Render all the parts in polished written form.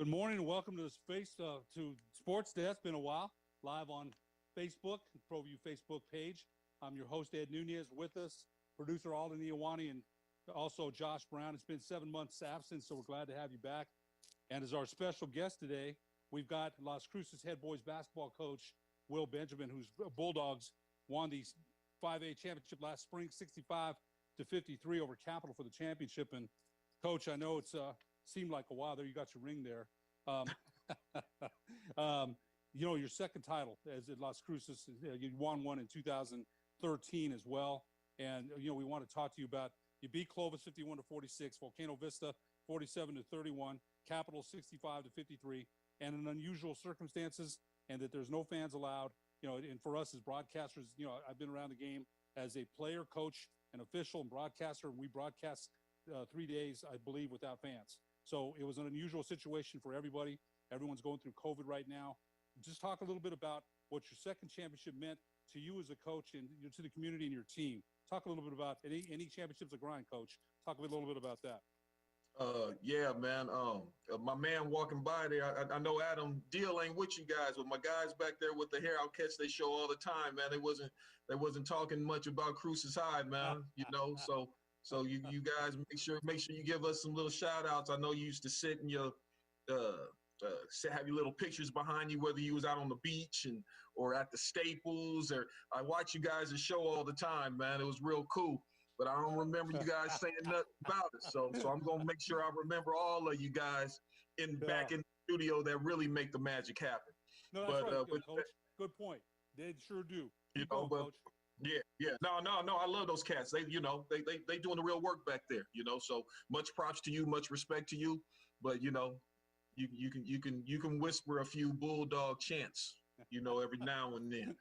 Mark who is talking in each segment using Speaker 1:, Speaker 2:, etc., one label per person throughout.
Speaker 1: morning and welcome to to Sports Day. It's been a while. Live on Facebook, ProView Facebook page. I'm your host, Ed Nunez. With us, producer Alden Iowani and also Josh Brown. It's been 7 months absence, so we're glad to have you back. And as our special guest today, we've got Las Cruces head boys basketball coach Will Benjamin, whose Bulldogs won the 5A championship last spring, 65-53 over Capital for the championship. And Coach, I know it's seemed like a while there. You got your ring there. Your second title as at Las Cruces, you won one in 2013 as well. And, we want to talk to you about, you beat Clovis 51-46, Volcano Vista 47-31, Capital 65-53, and in unusual circumstances, and that there's no fans allowed. And for us as broadcasters, I've been around the game as a player, coach, an official, and broadcaster, and we broadcast 3 days, I believe, without fans. So it was an unusual situation for everybody. Everyone's going through COVID right now. Just talk a little bit about what your second championship meant to you as a coach and to the community and your team. Talk a little bit about any championships of grind, Coach. Talk a little bit about that.
Speaker 2: Yeah, man. My man walking by there, I know Adam Deal ain't with you guys, but my guys back there with the hair, I'll catch they show all the time, man. They wasn't talking much about Cruces High, man. So you guys make sure you give us some little shout outs. I know you used to sit in your have your little pictures behind you, whether you was out on the beach or at the Staples, or I watch you guys' show all the time, man. It was real cool. But I don't remember you guys saying nothing about it. So I'm gonna make sure I remember all of you guys back in the studio that really make the magic happen.
Speaker 1: No, that's right, Coach. Good point. They sure do. Coach.
Speaker 2: Yeah. No. I love those cats. They doing the real work back there. So much props to you, much respect to you. But you can whisper a few bulldog chants, every now and then.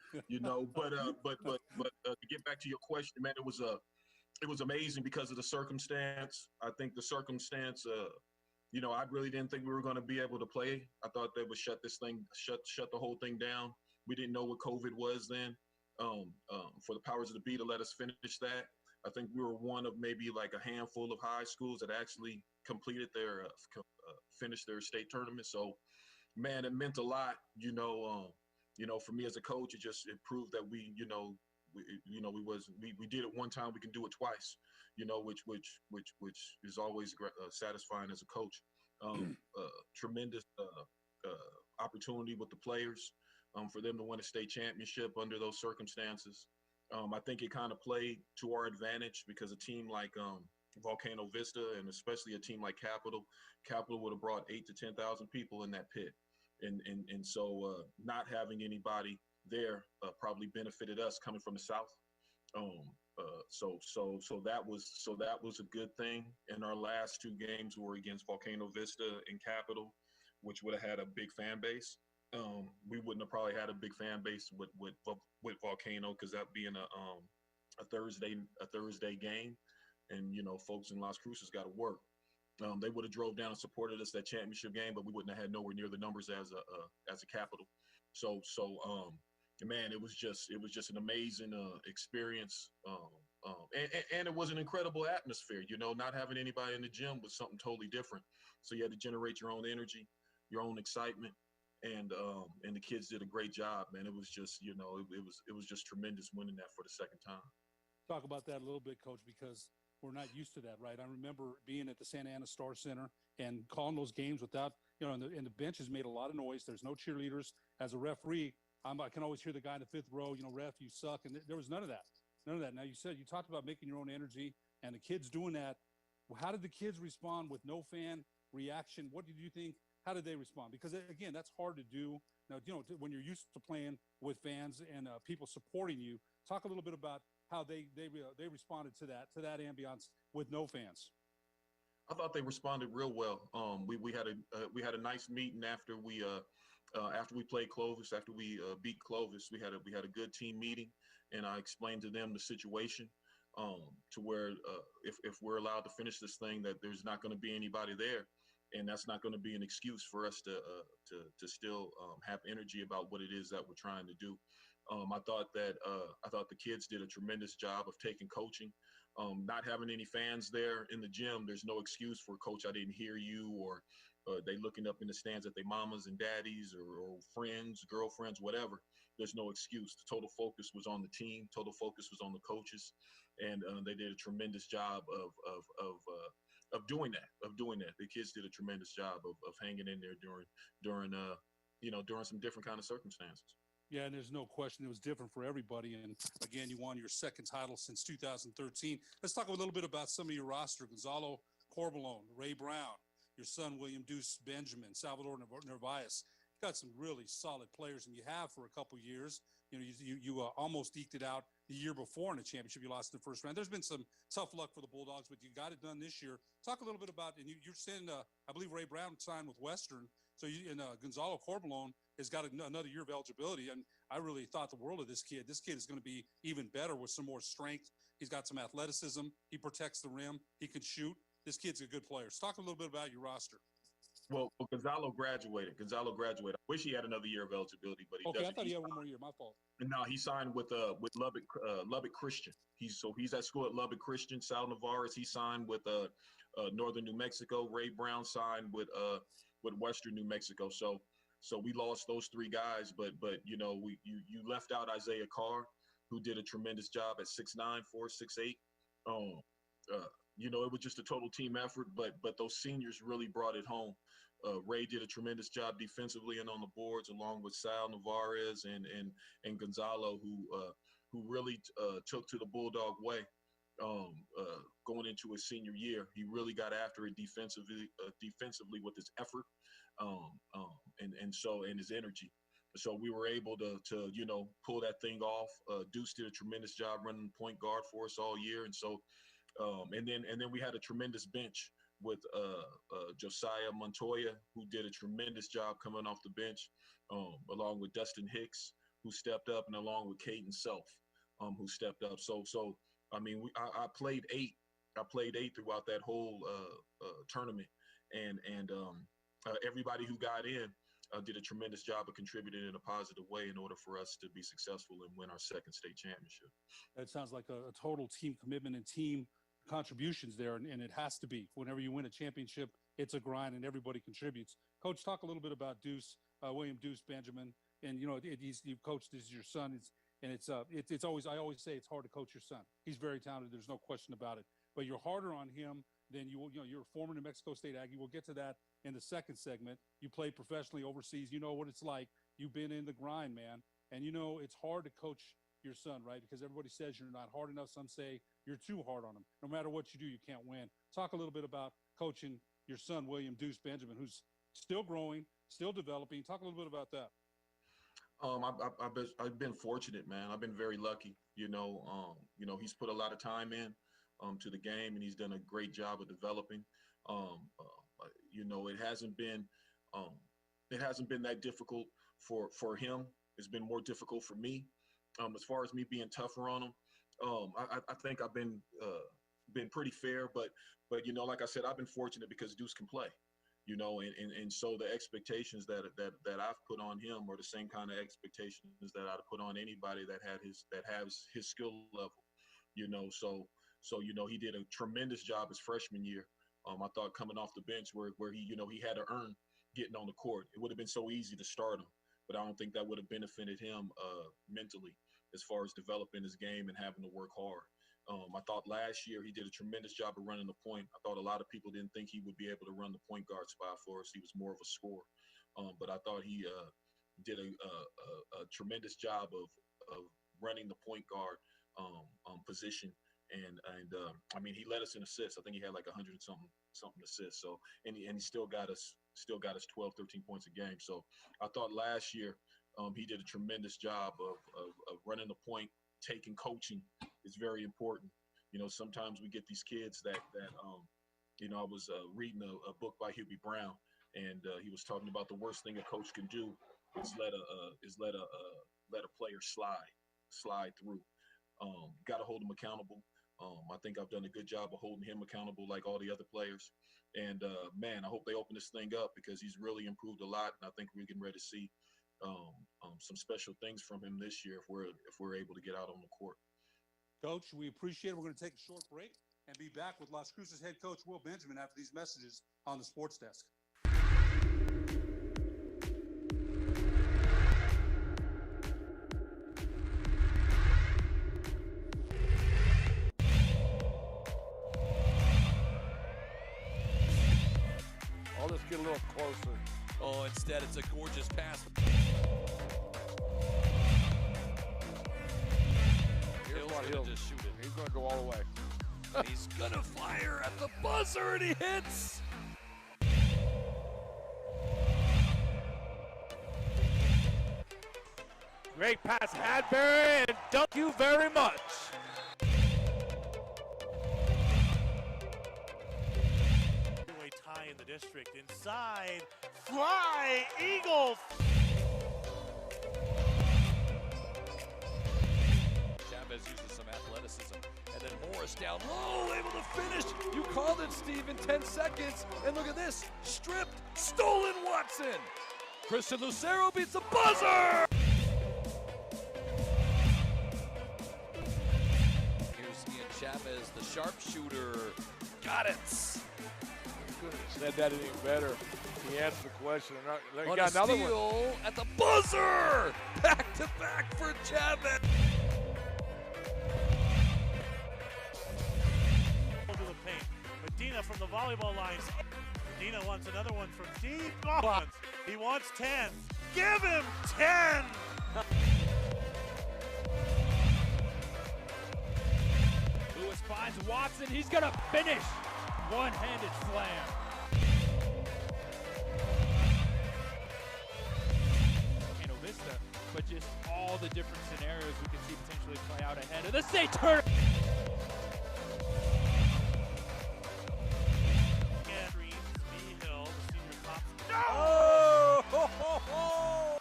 Speaker 2: But to get back to your question, man, it was amazing because of the circumstance. I think the circumstance. I really didn't think we were going to be able to play. I thought they would shut the whole thing down. We didn't know what COVID was then. For the powers of the be to let us finish that. I think we were one of maybe like a handful of high schools that actually completed finished their state tournament. So, man, it meant a lot. For me as a coach, it proved that we did it one time, we can do it twice. Which is always satisfying as a coach. Tremendous opportunity with the players. For them to win a state championship under those circumstances. I think it kind of played to our advantage because a team like Volcano Vista and especially a team like Capital would have brought 8,000 to 10,000 people in that pit. And so not having anybody there probably benefited us coming from the South. So that was a good thing. And our last two games were against Volcano Vista and Capital, which would have had a big fan base. We wouldn't have probably had a big fan base with Volcano because that being a Thursday game, and folks in Las Cruces got to work. They would have drove down and supported us that championship game, but we wouldn't have had nowhere near the numbers as a Capital. So man, it was just an amazing experience, and it was an incredible atmosphere. Not having anybody in the gym was something totally different. So you had to generate your own energy, your own excitement. And the kids did a great job, man. It was just, it was just tremendous winning that for the second time.
Speaker 1: Talk about that a little bit, Coach, because we're not used to that, right? I remember being at the Santa Ana Star Center and calling those games without, and the benches made a lot of noise. There's no cheerleaders. As a referee, I can always hear the guy in the fifth row, ref, you suck. And there was none of that. Now, you talked about making your own energy and the kids doing that. Well, how did the kids respond with no fan reaction? What did you think? How did they respond? Because, again, that's hard to do. Now, when you're used to playing with fans and people supporting you, talk a little bit about how they responded to that ambiance with no fans.
Speaker 2: I thought they responded real well. We had a nice meeting after we played Clovis, after we beat Clovis. We had a good team meeting, and I explained to them the situation to where if we're allowed to finish this thing, that there's not going to be anybody there. And that's not going to be an excuse for us to still have energy about what it is that we're trying to do. I thought the kids did a tremendous job of taking coaching. Not having any fans there in the gym, there's no excuse for, Coach, I didn't hear you, or they looking up in the stands at their mamas and daddies or friends, girlfriends, whatever. There's no excuse. The total focus was on the team. Total focus was on the coaches, and they did a tremendous job of doing that. The kids did a tremendous job of hanging in there during some different kind of circumstances.
Speaker 1: Yeah, and there's no question it was different for everybody. And again, you won your second title since 2013. Let's talk a little bit about some of your roster. Gonzalo Corbalone, Ray Brown, your son, William Deuce Benjamin, Salvador Narvaez. You got some really solid players, and you have for a couple years. You know, you almost eked it out the year before in the championship. You lost in the first round. There's been some tough luck for the Bulldogs, but you got it done this year. Talk a little bit about, and you're saying, I believe Ray Brown signed with Western. So Gonzalo Corbalone has got another year of eligibility, and I really thought the world of this kid. This kid is going to be even better with some more strength. He's got some athleticism. He protects the rim. He can shoot. This kid's a good player. So talk a little bit about your roster.
Speaker 2: Well, Gonzalo graduated. I wish he had another year of eligibility, but he
Speaker 1: okay,
Speaker 2: doesn't.
Speaker 1: I thought he had one more year. My fault.
Speaker 2: No, he signed with Lubbock Christian. He's at school at Lubbock Christian. Sal Navarez, he signed with Northern New Mexico. Ray Brown signed with Western New Mexico. So we lost those three guys, but you left out Isaiah Carr, who did a tremendous job at 6'9", 4'6", 6'8". It was just a total team effort, but those seniors really brought it home. Ray did a tremendous job defensively and on the boards, along with Sal Navarez and Gonzalo, who really took to the Bulldog way going into his senior year. He really got after it defensively with his effort and his energy. So we were able to pull that thing off. Deuce did a tremendous job running point guard for us all year, and so. And then we had a tremendous bench with Josiah Montoya, who did a tremendous job coming off the bench, along with Dustin Hicks, who stepped up, and along with Caden Self, who stepped up. So I mean, I played eight. I played eight throughout that whole tournament, and everybody who got in did a tremendous job of contributing in a positive way in order for us to be successful and win our second state championship.
Speaker 1: That sounds like a total team commitment and team contributions there, and it has to be. Whenever you win a championship, it's a grind, and everybody contributes. Coach, talk a little bit about Deuce, William Deuce Benjamin, and you've coached. This is your son, it's always, I always say it's hard to coach your son. He's very talented. There's no question about it. But you're harder on him than you're a former New Mexico State Aggie. We'll get to that in the second segment. You played professionally overseas. You know what it's like. You've been in the grind, man, and it's hard to coach your son, right? Because everybody says you're not hard enough. Some say you're too hard on him. No matter what you do, you can't win. Talk a little bit about coaching your son, William Deuce Benjamin, who's still growing, still developing. Talk a little bit about that.
Speaker 2: I've been fortunate, man. I've been very lucky. He's put a lot of time in to the game, and he's done a great job of developing. It hasn't been that difficult for him. It's been more difficult for me. As far as me being tougher on him, I think I've been pretty fair, but like I said, I've been fortunate because Deuce can play, and so the expectations that I've put on him are the same kind of expectations that I'd put on anybody that has his skill level, so he did a tremendous job his freshman year. I thought coming off the bench where he had to earn getting on the court. It would have been so easy to start him, but I don't think that would have benefited him mentally as far as developing his game and having to work hard. I thought last year he did a tremendous job of running the point. I thought a lot of people didn't think he would be able to run the point guard spot for us. He was more of a scorer. But I thought he did a tremendous job of running the point guard position. And I mean, he led us in assists. I think he had like 100 and something assists. So, and he still got us 12, 13 points a game. So I thought last year he did a tremendous job of running the point. Taking coaching is very important. Sometimes we get these kids that I was reading a book by Hubie Brown, and he was talking about the worst thing a coach can do is let a player slide through. Got to hold him accountable. I think I've done a good job of holding him accountable like all the other players. And man, I hope they open this thing up because he's really improved a lot, and I think we're getting ready to see some special things from him this year if we're able to get out on the court.
Speaker 1: Coach, we appreciate it. We're going to take a short break and be back with Las Cruces head coach Will Benjamin after these messages on the Sports Desk.
Speaker 3: get a little closer.
Speaker 4: Oh, instead it's a gorgeous pass.
Speaker 3: Here's what
Speaker 4: Hill's gonna just shoot it.
Speaker 3: He's going to go all the way.
Speaker 4: He's gonna fire at the buzzer and he hits.
Speaker 3: Great pass, Hadbury, and thank you very much.
Speaker 5: Tie in the district. Inside, fly, Eagles.
Speaker 4: Chavez uses some athleticism. And then Morris down low, able to finish. You called it, Steve, in 10 seconds. And look at this, stripped, stolen Watson. Christian Lucero beats the buzzer. Here's Ian Chavez, the sharpshooter. Got it.
Speaker 3: Could have said that any better. He answered the question. He
Speaker 4: On
Speaker 3: got
Speaker 4: a
Speaker 3: another
Speaker 4: steal
Speaker 3: one.
Speaker 4: at the buzzer. Back to back for Chavez.
Speaker 5: To the paint. Medina from the volleyball lines. Medina wants another one from deep. Oh, he wants 10. Give him 10.
Speaker 6: Lewis finds Watson. He's going to finish. One-handed slam. Volcano Vista, but just all the different scenarios we could see potentially play out ahead of the state tournament.
Speaker 5: Hill, the senior top.
Speaker 4: Oh! Ho, ho, ho.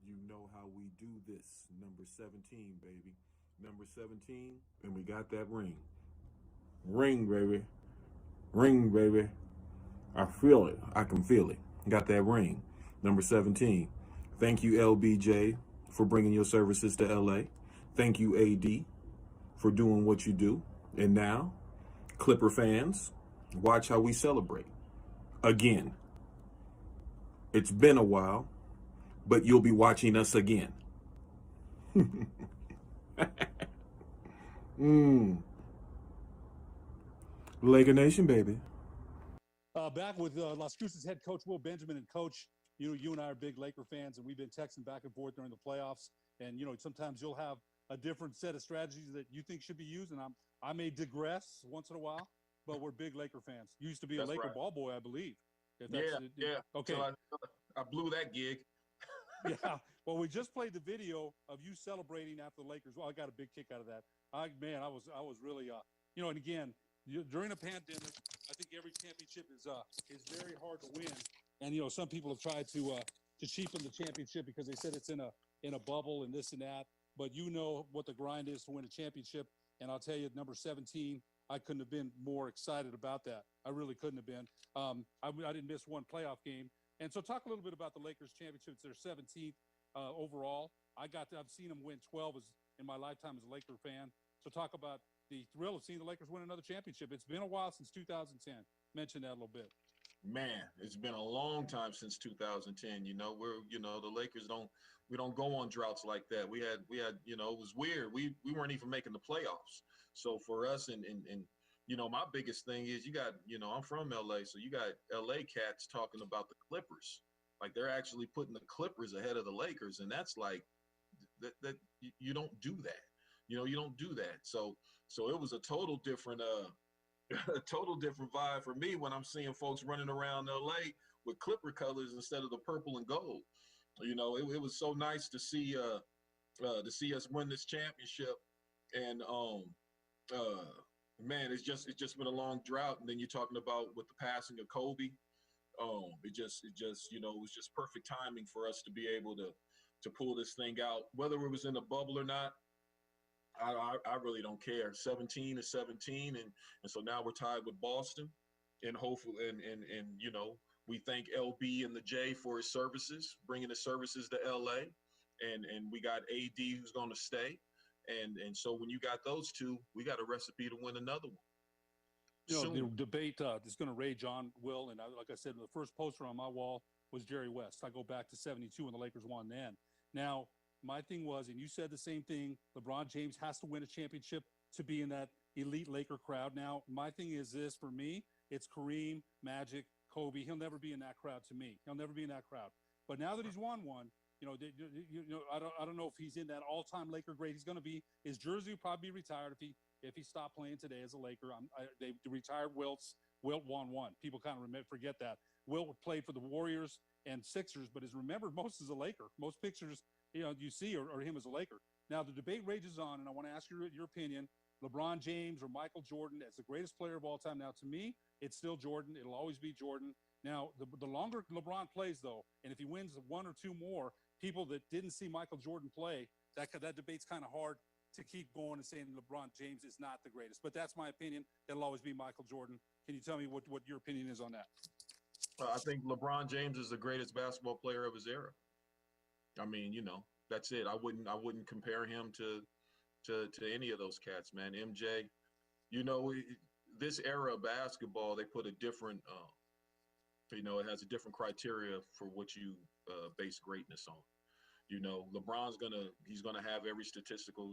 Speaker 7: You know how we do this. Number 17, baby. Number 17, and we got that ring. Ring, baby. Ring, baby. I feel it. I can feel it. Got that ring. Number 17. Thank you, LBJ, for bringing your services to LA. Thank you, AD, for doing what you do. And now, Clipper fans, watch how we celebrate. Again. It's been a while, but you'll be watching us again. Laker Nation, baby.
Speaker 1: Back with Las Cruces head coach Will Benjamin. And coach, you and I are big Laker fans, and we've been texting back and forth during the playoffs. And sometimes you'll have a different set of strategies that you think should be used, and I may digress once in a while, but we're big Laker fans. You used to be a Laker ball boy, I believe.
Speaker 2: Yeah.
Speaker 1: Okay.
Speaker 2: So I blew that gig.
Speaker 1: Yeah. Well, we just played the video of you celebrating after the Lakers. Well, I got a big kick out of that. I was really, and again, during a pandemic, I think every championship is very hard to win. And some people have tried to cheapen the championship because they said it's in a bubble and this and that. But you know what the grind is to win a championship. And I'll tell you, number 17, I couldn't have been more excited about that. I really couldn't have been. I didn't miss one playoff game. And so talk a little bit about the Lakers championships. They're 17th overall. I've seen them win 12 in my lifetime as a Laker fan. So talk about the thrill of seeing the Lakers win another championship. It's been a while since 2010. Mention that a little bit.
Speaker 2: Man, it's been a long time since 2010. The Lakers don't go on droughts like that. We had it was weird. We weren't even making the playoffs. So for us and my biggest thing is you got, I'm from LA, so you got LA cats talking about the Clippers. Like they're actually putting the Clippers ahead of the Lakers, and that's like that you don't do that. You don't do that. So it was a total different vibe for me when I'm seeing folks running around LA with Clipper colors instead of the purple and gold. It was so nice to see us win this championship, and man, it's just been a long drought. And then you're talking about with the passing of Kobe, it was just perfect timing for us to be able to pull this thing out, whether it was in a bubble or not. I really don't care. 17 is 17, and so now we're tied with Boston, and hopefully, and we thank LB and the J for his services, bringing his services to LA, and we got AD who's going to stay, and so when you got those two, we got a recipe to win another one.
Speaker 1: The debate is going to rage on, Will, and like I said, the first poster on my wall was Jerry West. I go back to 72 when the Lakers won then. Now, My thing was, and you said the same thing, LeBron James has to win a championship to be in that elite Laker crowd. Now, my thing is this for me, it's Kareem, Magic, Kobe. He'll never be in that crowd to me. He'll never be in that crowd. But now that he's won one, I don't know if he's in that all-time Laker great. He's going to be. His jersey will probably be retired if he stopped playing today as a Laker. They retired Wilt's. Wilt won one. People kind of forget that. Wilt played for the Warriors and Sixers, but is remembered most as a Laker. Most pictures you see are him as a Laker. Now the debate rages on, and I want to ask your opinion. LeBron James or Michael Jordan as the greatest player of all time. Now, to me, it's still Jordan. It'll always be Jordan. Now, the longer LeBron plays, though, and if he wins one or two more, people that didn't see Michael Jordan play, that debate's kind of hard to keep going and saying LeBron James is not the greatest. But that's my opinion. It'll always be Michael Jordan. Can you tell me what your opinion is on that?
Speaker 2: I think LeBron James is the greatest basketball player of his era. I mean, that's it. I wouldn't compare him to any of those cats, man. MJ, this era of basketball, they put a different, it has a different criteria for what you base greatness on. LeBron's he's gonna have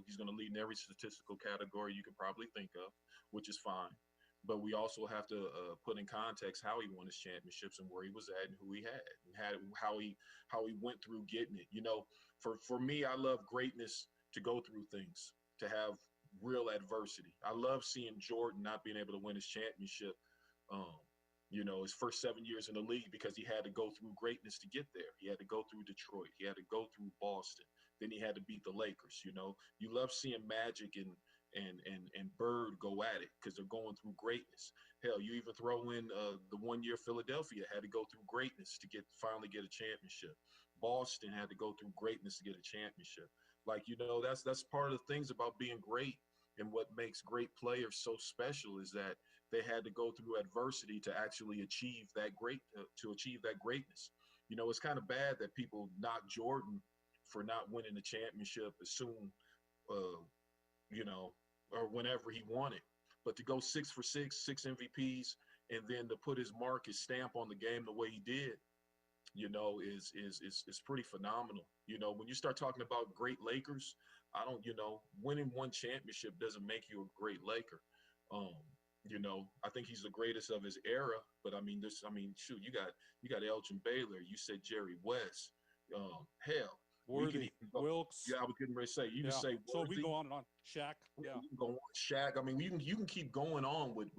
Speaker 2: he's gonna lead in every statistical category you can probably think of, which is fine. But we also have to put in context how he won his championships and where he was at and who he had and how he went through getting it. For me, I love greatness to go through things, to have real adversity. I love seeing Jordan not being able to win his championship, his first 7 years in the league, because he had to go through greatness to get there. He had to go through Detroit. He had to go through Boston. Then he had to beat the Lakers. You love seeing Magic and Bird go at it because they're going through greatness. Hell, you even throw in the 1 year Philadelphia had to go through greatness to finally get a championship. Boston had to go through greatness to get a championship. That's part of the things about being great, and what makes great players so special is that they had to go through adversity to actually achieve that greatness. It's kind of bad that people knock Jordan for not winning the championship as soon, or whenever he won it. But to go 6 for 6 MVPs, and then to put his mark, his stamp on the game the way he did, is pretty phenomenal. When you start talking about great Lakers, winning one championship doesn't make you a great Laker. I think he's the greatest of his era, but shoot, you got Elgin Baylor, you said Jerry West, hell,
Speaker 1: Worthy, Wilkes.
Speaker 2: Yeah, I was getting ready to say. You can say Worthy.
Speaker 1: So we go on and on. Shaq. Yeah.
Speaker 2: You can go on. Shaq. You can keep going on with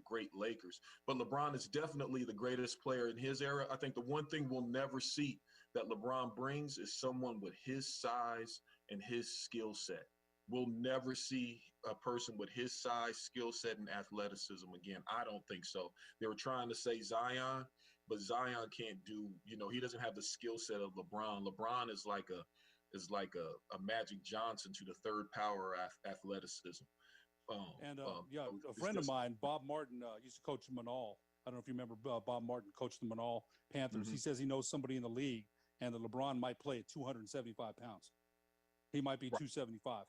Speaker 2: great Lakers. But LeBron is definitely the greatest player in his era. I think the one thing we'll never see that LeBron brings is someone with his size and his skill set. We'll never see a person with his size, skill set, and athleticism again. I don't think so. They were trying to say Zion, but Zion can't do, he doesn't have the skill set of LeBron. LeBron is like a Magic Johnson to the third power athleticism.
Speaker 1: A friend of mine, Bob Martin, used to coach Manal. I don't know if you remember Bob Martin coached the Manal Panthers.
Speaker 2: Mm-hmm.
Speaker 1: He says he knows somebody in the league, and that LeBron might play at 275 pounds. He might be 275.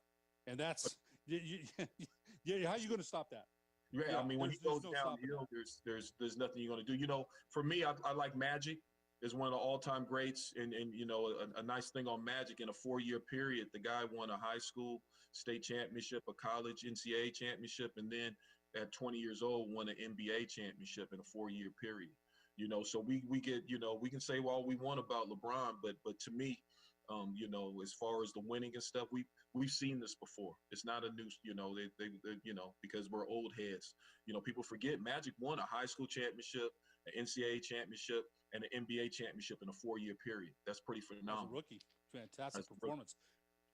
Speaker 1: And that's how are you going to stop that?
Speaker 2: Yeah, when he goes downhill, there's nothing you're going to do. For me, I like Magic as one of the all-time greats, and a nice thing on Magic, in a 4-year period, the guy won a high school state championship, a college NCAA championship, and then at 20 years old won an NBA championship in a 4-year period. So we get, we can say all we want about LeBron, but to me, as far as the winning and stuff, we've seen this before. It's not a new, they because we're old heads. People forget Magic won a high school championship, an NCAA championship, and an NBA championship in a 4-year period. That's pretty phenomenal.
Speaker 1: As a rookie, fantastic performance.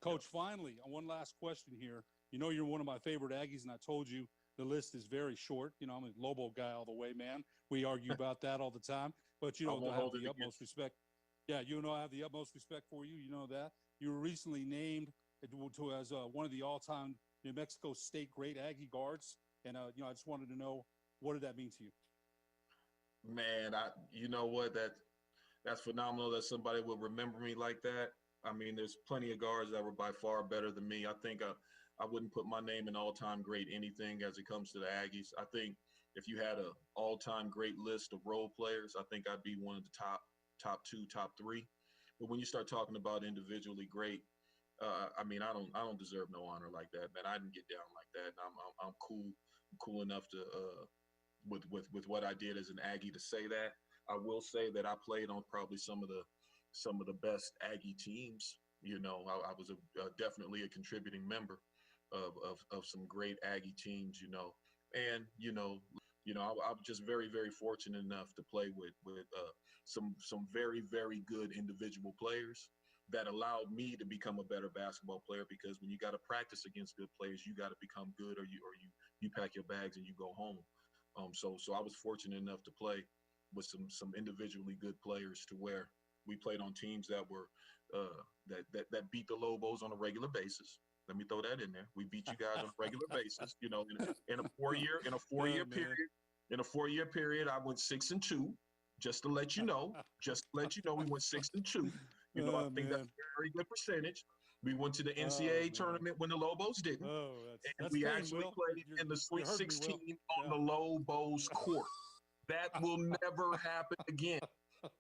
Speaker 1: Coach, finally, one last question here. You're one of my favorite Aggies, and I told you the list is very short. I'm a Lobo guy all the way, man. We argue about that all the time, but I have the utmost respect. Yeah, I have the utmost respect for you. You know that. You were recently named as one of the all-time New Mexico State great Aggie guards, and I just wanted to know, what did that mean to you?
Speaker 2: Man, you know what? That's phenomenal that somebody would remember me like that. There's plenty of guards that were by far better than me. I think I wouldn't put my name in all-time great anything as it comes to the Aggies. I think if you had an all-time great list of role players, I think I'd be one of the top 2, top 3. But when you start talking about individually great, I mean, I don't deserve no honor like that, man. I didn't get down like that. And I'm cool enough to with what I did as an Aggie to say that. I will say that I played on probably some of the best Aggie teams. You know, I was definitely a contributing member of some great Aggie teams. You know, and I was just very, very fortunate enough to play with some very, very good individual players that allowed me to become a better basketball player, because when you got to practice against good players, you got to become good, or you pack your bags and you go home. So I was fortunate enough to play with some individually good players, to where we played on teams that were that beat the Lobos on a regular basis. Let me throw that in there. We beat you guys on a regular basis. You know, in a four-year period. In a 4-year period, I went 6-2. Just to let you know, we went 6-2. You know, I think that's a very good percentage. We went to the NCAA tournament when the Lobos didn't. And we actually played in the Sweet 16 on the Lobos court. That will never happen again.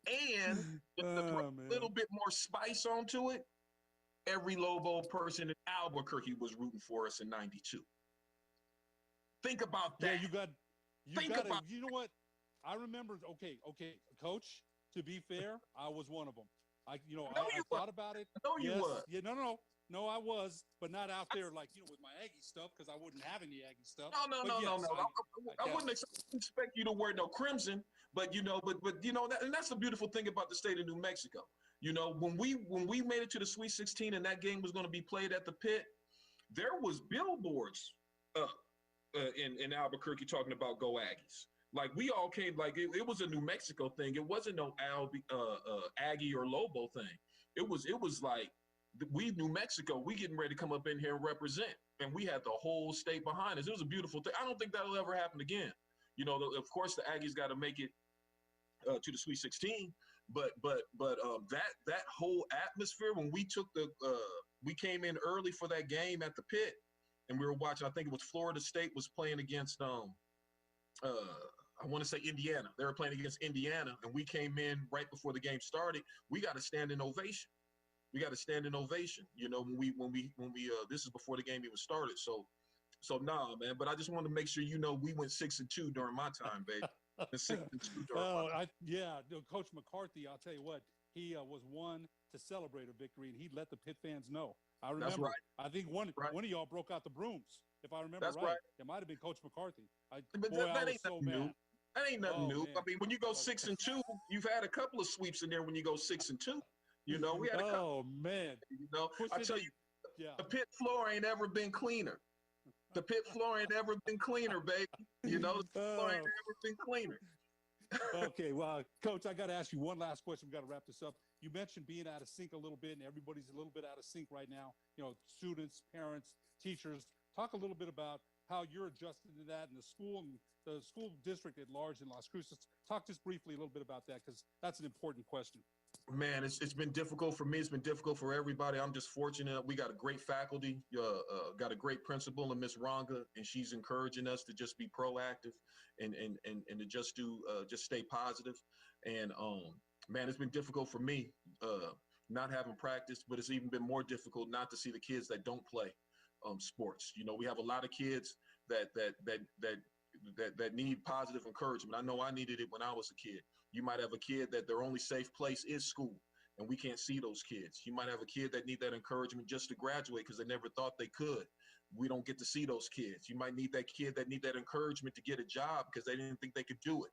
Speaker 2: And just to put a little bit more spice onto it, every Lobo person in Albuquerque was rooting for us in '92. Think about that.
Speaker 1: Yeah, you know what? I remember, okay, Coach, to be fair, I was one of them. I thought about it.
Speaker 2: I know you were.
Speaker 1: Yeah, no, I was, but not out there like, with my Aggie stuff, because I wouldn't have any Aggie stuff.
Speaker 2: No. I wouldn't expect you to wear no crimson, but and that's the beautiful thing about the state of New Mexico. You know, when we made it to the Sweet 16 and that game was going to be played at the Pit, there was billboards in Albuquerque talking about "Go Aggies." Like, we all came, like, it was a New Mexico thing. It wasn't no Aggie or Lobo thing. It was like, we New Mexico, we getting ready to come up in here and represent, and we had the whole state behind us. It was a beautiful thing. I don't think that'll ever happen again. You know, of course the Aggies got to make it to the Sweet 16, but that whole atmosphere when we came in early for that game at the Pit, and we were watching. I think it was Florida State was playing against I want to say Indiana. They were playing against Indiana, and we came in right before the game started. We got a standing ovation. You know, when we this is before the game even started. So nah, man. But I just want to make sure we went 6-2 during my time, baby. 6-2 during my time.
Speaker 1: Coach McCarthy, I'll tell you what, he was one to celebrate a victory, and he let the Pit fans know. I remember.
Speaker 2: That's right.
Speaker 1: I think one of y'all broke out the brooms, if I remember
Speaker 2: right.
Speaker 1: It might have been Coach McCarthy.
Speaker 2: That ain't nothing new. That ain't nothing new.
Speaker 1: Man.
Speaker 2: I mean, when you go 6-2, you've had a couple of sweeps in there. When you go 6-2, you know, we had a couple.
Speaker 1: Oh man!
Speaker 2: You know, I tell you, the Pit floor ain't ever been cleaner. The Pit floor ain't ever been cleaner, baby. You know, the floor ain't ever been cleaner.
Speaker 1: Okay, well, Coach, I got to ask you one last question. We got to wrap this up. You mentioned being out of sync a little bit, and everybody's a little bit out of sync right now. You know, students, parents, teachers. Talk a little bit about how you're adjusting to that, and the school district at large in Las Cruces. Talk just briefly a little bit about that, because that's an important question.
Speaker 2: Man, it's been difficult for me. It's been difficult for everybody. I'm just fortunate. We got a great faculty, got a great principal in Miss Ronga, and she's encouraging us to just be proactive and to just stay positive. And man, it's been difficult for me not having practice, but it's even been more difficult not to see the kids that don't play sports. You know, we have a lot of kids that need positive encouragement. I know I needed it when I was a kid. You might have a kid that their only safe place is school, and we can't see those kids. You might have a kid that need that encouragement just to graduate because they never thought they could. We don't get to see those kids. You might need that kid that need that encouragement to get a job because they didn't think they could do it.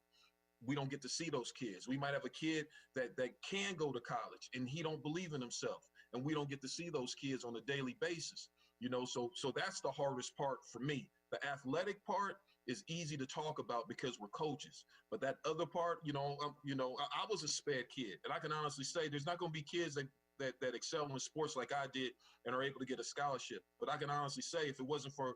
Speaker 2: We don't get to see those kids. We might have a kid that can go to college and he don't believe in himself, and we don't get to see those kids on a daily basis. You know, so that's the hardest part for me. The athletic part is easy to talk about because we're coaches, but that other part, I was a spared kid, and I can honestly say there's not going to be kids that excel in sports like I did and are able to get a scholarship. But I can honestly say, if it wasn't for,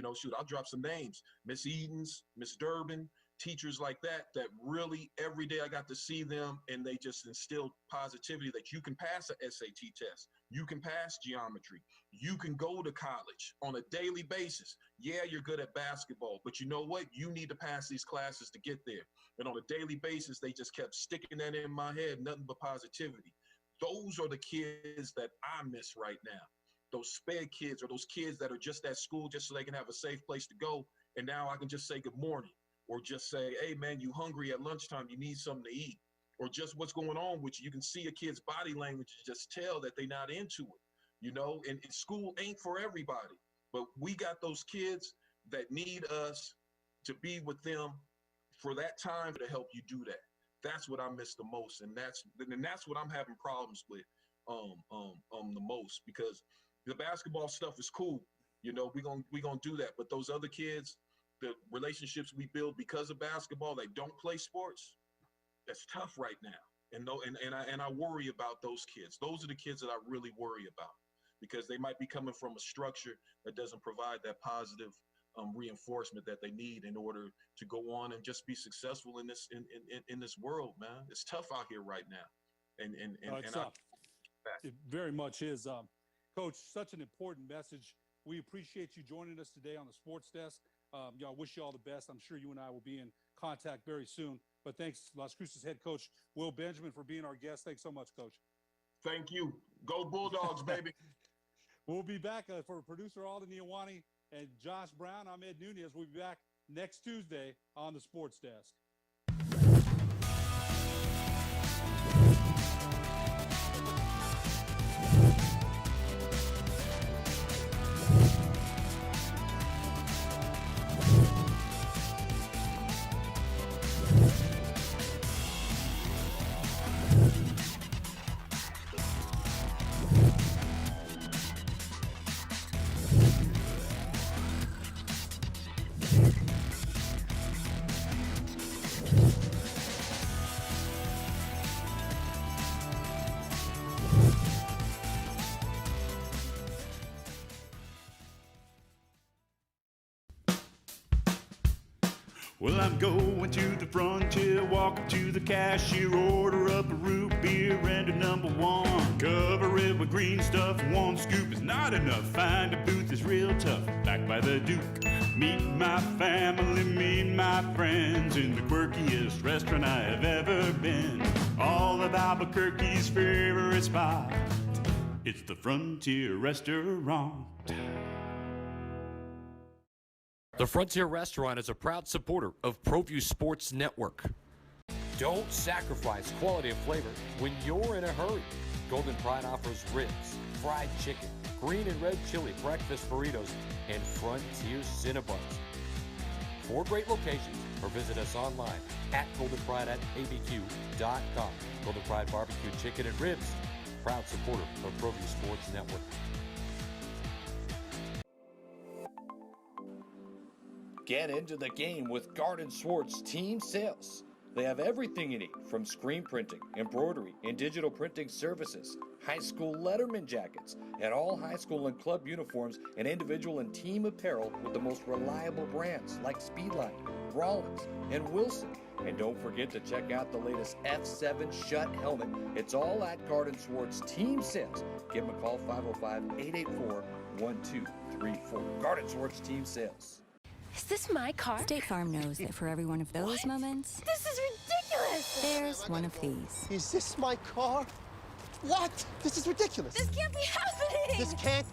Speaker 2: I'll drop some names: Miss Edens, Miss Durbin, teachers like that really every day I got to see them, and they just instilled positivity that you can pass a SAT test, you can pass geometry, you can go to college on a daily basis. Yeah, you're good at basketball, but you know what? You need to pass these classes to get there. And on a daily basis, they just kept sticking that in my head, nothing but positivity. Those are the kids that I miss right now. those sped kids or those kids that are just at school just so they can have a safe place to go. And now I can just say good morning, or just say, hey, man, you hungry at lunchtime, you need something to eat, or just what's going on with you. You can see a kid's body language, just tell that they're not into it, you know, and school ain't for everybody. But we got those kids that need us to be with them for that time to help you do that. That's what I miss the most, and that's what I'm having problems with the most, because the basketball stuff is cool, you know, we gonna do that. But those other kids, the relationships we build because of basketball, they don't play sports. That's tough right now, and I worry about those kids. Those are the kids that I really worry about, because they might be coming from a structure that doesn't provide that positive reinforcement that they need in order to go on and just be successful in this world, man. It's tough out here right now,
Speaker 1: It's tough. It very much is. Coach, such an important message. We appreciate you joining us today on the Sports Desk. I wish you all the best. I'm sure you and I will be in contact very soon. But thanks, Las Cruces head coach Will Benjamin, for being our guest. Thanks so much, Coach.
Speaker 2: Thank you. Go Bulldogs, baby.
Speaker 1: We'll be back for producer Alden Iowani and Josh Brown. I'm Ed Nunez. We'll be back next Tuesday on the Sports Desk.
Speaker 8: Well, I'm going to the frontier, walk up to the cashier, order up a root beer and a number one. Cover it with green stuff, one scoop is not enough. Find a booth is real tough, back by the Duke. Meet my family, meet my friends in the quirkiest restaurant I have ever been. All of Albuquerque's favorite spot, it's the Frontier Restaurant.
Speaker 4: The Frontier Restaurant is a proud supporter of ProView Sports Network. Don't sacrifice quality and flavor when you're in a hurry. Golden Pride offers ribs, fried chicken, green and red chili breakfast burritos, and Frontier Cinnabons. 4 great locations, or visit us online at goldenpride@abq.com. Golden Pride Barbecue Chicken and Ribs, proud supporter of ProView Sports Network. Get into the game with Garden Swartz Team Sales. They have everything you need, from screen printing, embroidery, and digital printing services, high school letterman jackets, and all high school and club uniforms, and individual and team apparel with the most reliable brands like Speedline, Rollins, and Wilson. And don't forget to check out the latest F7 Shut helmet. It's all at Garden Swartz Team Sales. Give them a call, 505-884-1234. Garden Swartz Team Sales.
Speaker 9: Is this my car?
Speaker 10: State Farm knows that for every one of those moments,
Speaker 9: This is ridiculous!
Speaker 10: there's one of these.
Speaker 11: Is this my car? What? This is ridiculous.
Speaker 9: This can't be happening!
Speaker 11: This can't